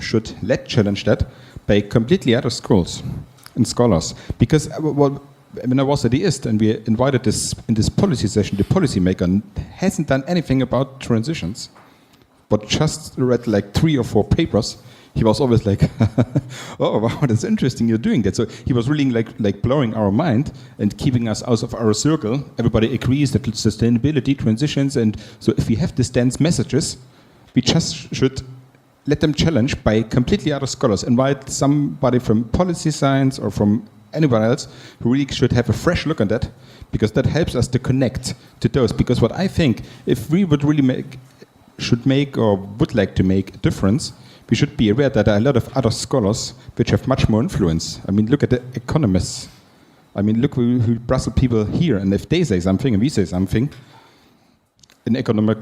should let challenge that by completely other schools and scholars. Because when I was at the IST and we invited this in this policy session, the policymaker hasn't done anything about transitions, but just read like 3 or 4 papers. He was always like, oh, wow, that's interesting, you're doing that. So he was really like blowing our mind and keeping us out of our circle. Everybody agrees that sustainability, transitions, and so if we have these dense messages, we just should let them challenge by completely other scholars. Invite somebody from policy science or from anyone else who really should have a fresh look on that, because that helps us to connect to those. Because what I think, if we would really would like to make a difference, we should be aware that there are a lot of other scholars which have much more influence. I mean, look at the economists. I mean, look who Brussels people here, and if they say something and we say something, in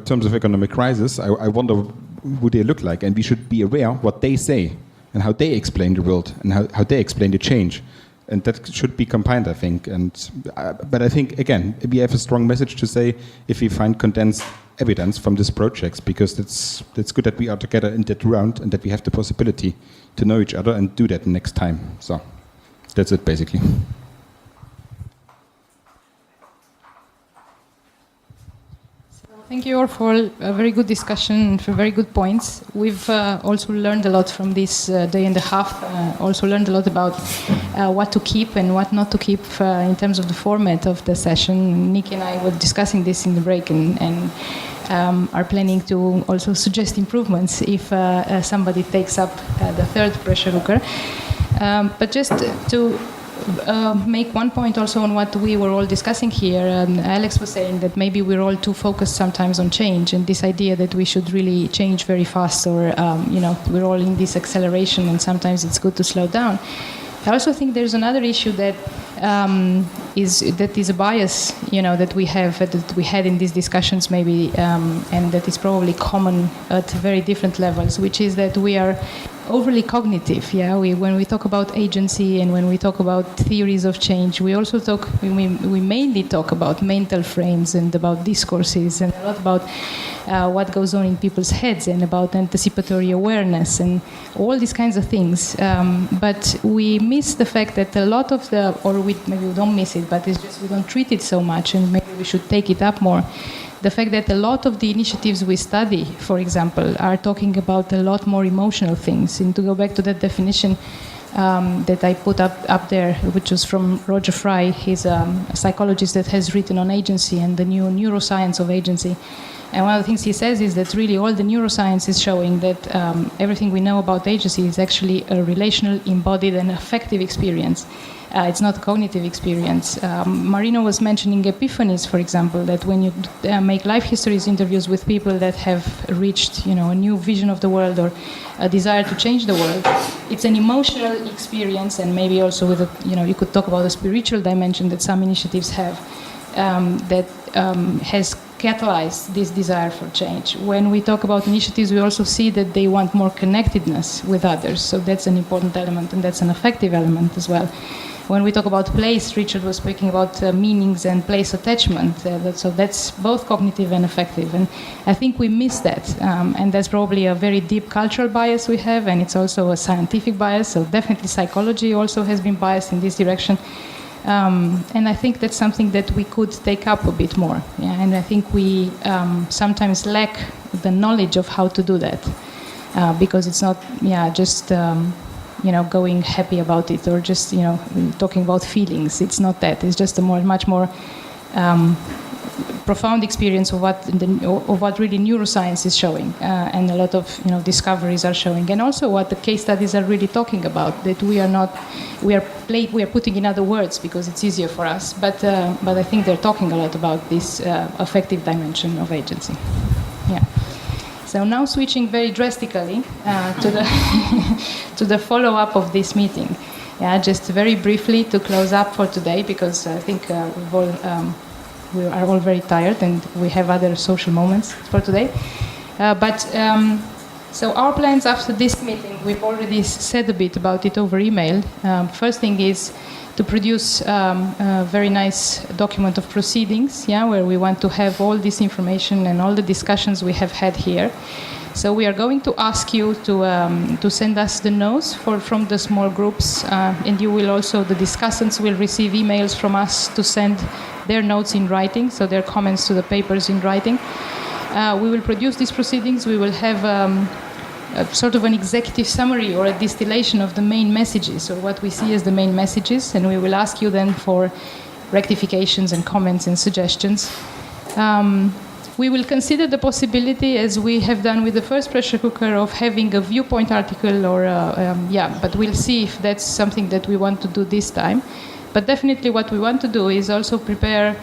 terms of economic crisis, I wonder who they look like, and we should be aware what they say and how they explain the world and how they explain the change, and that should be combined, I think. But I think again, we have a strong message to say if we find condensed evidence from these projects, because that's good that we are together in that round and that we have the possibility to know each other and do that next time. So that's it basically. Thank you all for a very good discussion and for very good points. We've also learned a lot from this day and a half. Also learned a lot about what to keep and what not to keep in terms of the format of the session. Nick and I were discussing this in the break and are planning to also suggest improvements if somebody takes up the third pressure cooker. But just to make one point also on what we were all discussing here. Alex was saying that maybe we're all too focused sometimes on change, and this idea that we should really change very fast, or we're all in this acceleration and sometimes it's good to slow down. I also think there's another issue that is a bias, that we had in these discussions maybe, and that is probably common at very different levels, which is that we are overly cognitive. When we talk about agency and when we talk about theories of change, we also we mainly talk about mental frames and about discourses and a lot about what goes on in people's heads and about anticipatory awareness and all these kinds of things. But we miss the fact that a lot of maybe we don't miss it, but it's just we don't treat it so much, and maybe we should take it up more. The fact that a lot of the initiatives we study, for example, are talking about a lot more emotional things. And to go back to that definition that I put up there, which was from Roger Fry, he's a psychologist that has written on agency and the new neuroscience of agency. And one of the things he says is that really all the neuroscience is showing that everything we know about agency is actually a relational, embodied, and affective experience. It's not cognitive experience. Marino was mentioning epiphanies, for example, that when you make life histories interviews with people that have reached, a new vision of the world or a desire to change the world, it's an emotional experience, and maybe also with you could talk about the spiritual dimension that some initiatives have that has catalyzed this desire for change. When we talk about initiatives, we also see that they want more connectedness with others. So that's an important element, and that's an affective element as well. When we talk about place, Richard was speaking about meanings and place attachment. So that's both cognitive and affective. And I think we miss that. And that's probably a very deep cultural bias we have, and it's also a scientific bias. So definitely psychology also has been biased in this direction. And I think that's something that we could take up a bit more. Yeah? And I think we sometimes lack the knowledge of how to do that because it's not, just going happy about it or just talking about feelings. It's not that. It's just a much more profound experience of what really neuroscience is showing, and a lot of discoveries are showing, and also what the case studies are really talking about. That we are putting in other words because it's easier for us, but I think they're talking a lot about this affective dimension of agency. Yeah. So now switching very drastically to the to the follow-up of this meeting. Yeah, just very briefly to close up for today because I think we are all very tired and we have other social moments for today. So our plans after this meeting, we've already said a bit about it over email. First thing is to produce a very nice document of proceedings, where we want to have all this information and all the discussions we have had here. So we are going to ask you to send us the notes from the small groups, and you will also, the discussants will receive emails from us to send their notes in writing, so their comments to the papers in writing. We will produce these proceedings. We will have a sort of an executive summary or a distillation of the main messages, or what we see as the main messages, and we will ask you then for rectifications and comments and suggestions. We will consider the possibility, as we have done with the first pressure cooker, of having a viewpoint article, but we'll see if that's something that we want to do this time. But definitely what we want to do is also prepare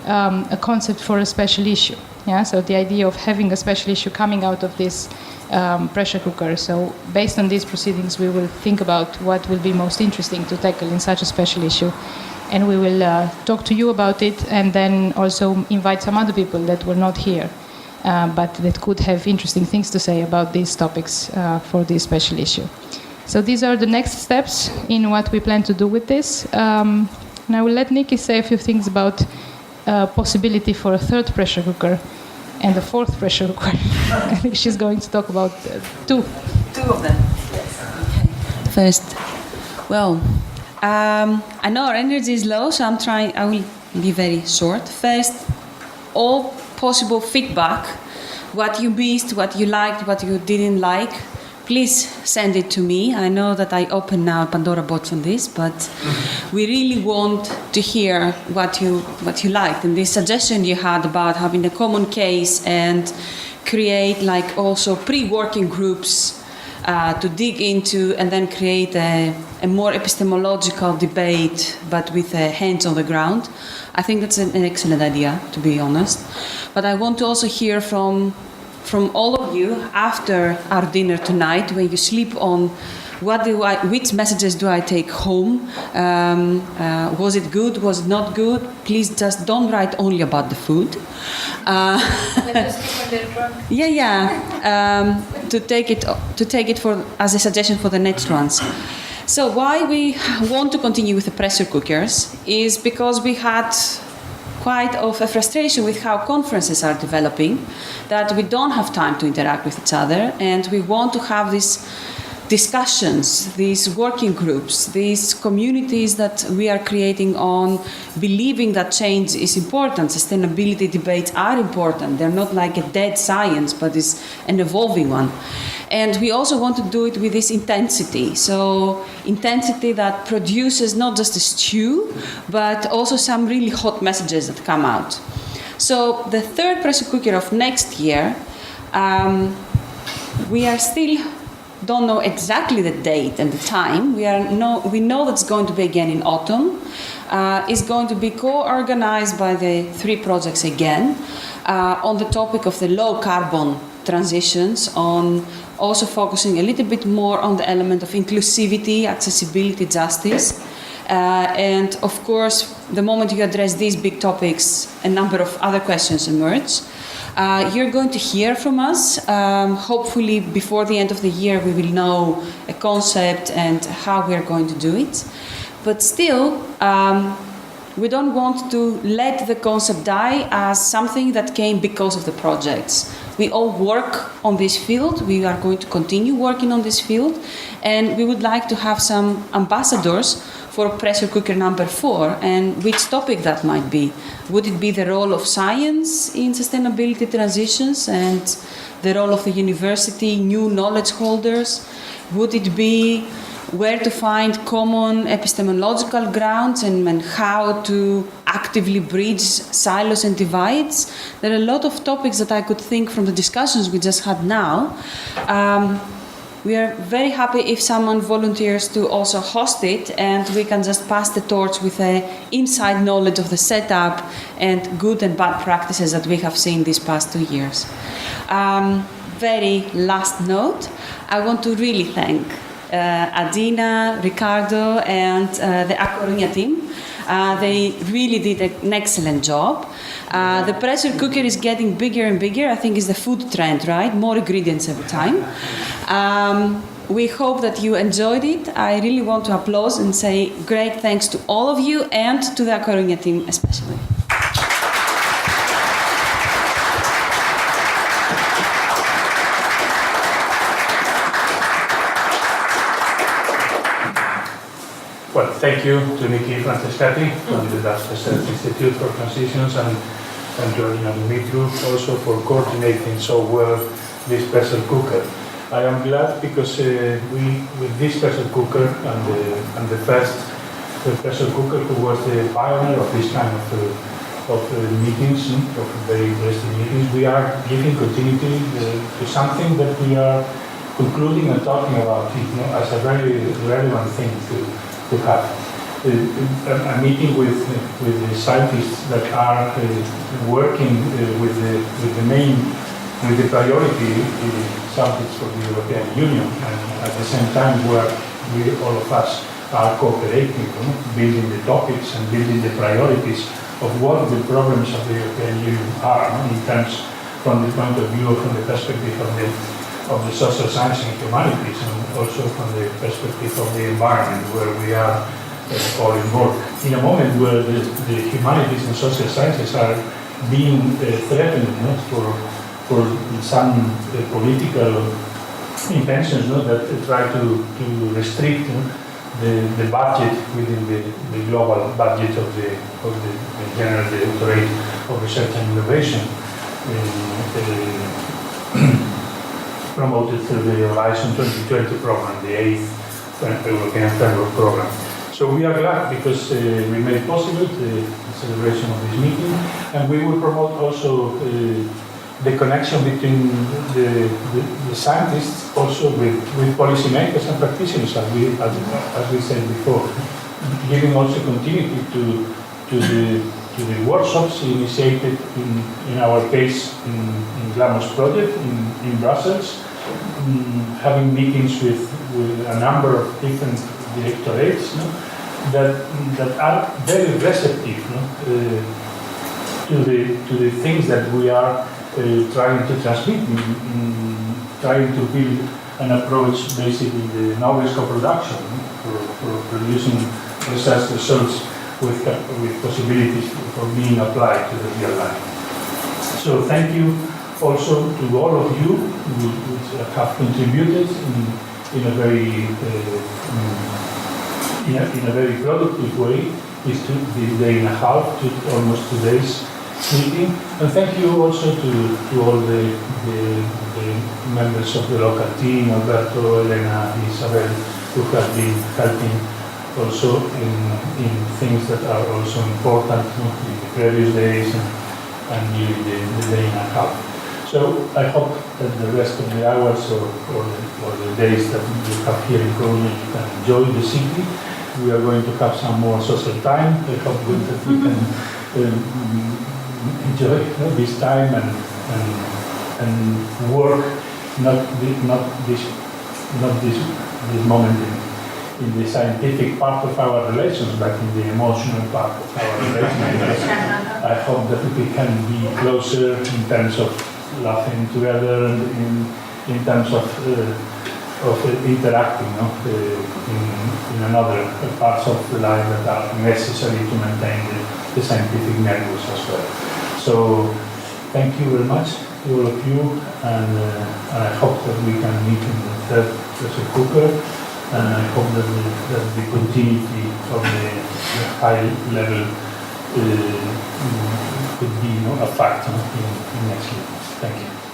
a concept for a special issue. So the idea of having a special issue coming out of this pressure cooker. So based on these proceedings, we will think about what will be most interesting to tackle in such a special issue. And we will talk to you about it, and then also invite some other people that were not here, but that could have interesting things to say about these topics for this special issue. So these are the next steps in what we plan to do with this. And I will let Nikki say a few things about possibility for a third pressure cooker and a fourth pressure cooker. I think she's going to talk about two. Two of them. Yes. Okay. First, well, I know our energy is low, so I will be very short. First, all possible feedback, what you missed, what you liked, what you didn't like, please send it to me. I know that I open now Pandora box on this, but we really want to hear what you liked. And this suggestion you had about having a common case and create like also pre-working groups to dig into and then create a more epistemological debate, but with hands on the ground. I think that's an excellent idea, to be honest. But I want to also hear from all of you after our dinner tonight, when you sleep on which messages do I take home? Was it good? Was it not good? Please just don't write only about the food. To take it for as a suggestion for the next ones. So why we want to continue with the pressure cookers is because we had quite of a frustration with how conferences are developing, that we don't have time to interact with each other, and we want to have these discussions, these working groups, these communities that we are creating on believing that change is important. Sustainability debates are important. They're not like a dead science, but it's an evolving one. And we also want to do it with this intensity. So intensity that produces not just a stew, but also some really hot messages that come out. So the third pressure cooker of next year, we are still don't know exactly the date and the time. We know that's going to be again in autumn. It's going to be co-organized by the 3 projects again on the topic of the low carbon transitions, on also focusing a little bit more on the element of inclusivity, accessibility, justice. And of course, the moment you address these big topics, a number of other questions emerge. You're going to hear from us. Hopefully, before the end of the year, we will know a concept and how we are going to do it. But still, we don't want to let the concept die as something that came because of the projects. We all work on this field. We are going to continue working on this field. And we would like to have some ambassadors for pressure cooker number 4, and which topic that might be. Would it be the role of science in sustainability transitions and the role of the university, new knowledge holders? Would it be where to find common epistemological grounds and how to actively bridge silos and divides? There are a lot of topics that I could think from the discussions we just had now. We are very happy if someone volunteers to also host it, and we can just pass the torch with an inside knowledge of the setup and good and bad practices that we have seen these past 2 years. Very last note, I want to really thank Adina, Ricardo, and the A Coruña team. They really did an excellent job. The pressure cooker is getting bigger and bigger. I think it's the food trend, right? More ingredients every time. We hope that you enjoyed it. I really want to applaud and say great thanks to all of you and to the A Coruña team especially. Well, thank you to Nikki Francescati from the Dutch Research Institute for Transitions and to Alina Dumitru also for coordinating so well this pressure cooker. I am glad because with this pressure cooker and the first pressure cooker who was the pioneer of this kind of meetings, of very interesting meetings, we are giving continuity to something that we are concluding and talking about it, as a very relevant thing to have. A meeting with the scientists that are working with the priority subjects for the European Union, and at the same time where all of us are cooperating, building the topics and building the priorities of what the problems of the European Union are, in terms from the point of view, from the perspective of the social science and humanities, and also from the perspective of the environment where we are all involved. In a moment where the humanities and social sciences are being threatened for some political intentions that try to restrict the budget within the global budget of the General Directorate of Research and Innovation, promoted through the Horizon 2020 program, the 8th European Framework Program. So we are glad because we made possible the celebration of this meeting, and we will promote also the connection between the scientists also with policymakers and practitioners, as we said before, giving also continuity to the workshops initiated in our case in Glamos project in Brussels, having meetings with a number of different directorates that are very receptive to the things that we are trying to transmit, trying to build an approach basically the knowledge co-production for producing research results with possibilities for being applied to the real life. So thank you also to all of you who have contributed in a very productive way. This day and a half to almost 2 days meeting, and thank you also to all the members of the local team, Alberto, Elena, Isabel, who have been helping also in things that are also important in the previous days and during the day and a half. So I hope that the rest of the hours or the days that you have here in Coruña, you can enjoy the city. We are going to have some more social time. I hope that we can enjoy this time and work not this moment in the scientific part of our relations, but in the emotional part of our relations. I hope that we can be closer in terms of laughing together and in terms of interacting in another parts of the life that are necessary to maintain the scientific networks as well. So thank you very much to all of you, and I hope that we can meet in the third pressure cooker, and I hope that the continuity of the high level could be a factor in next year. Thank you.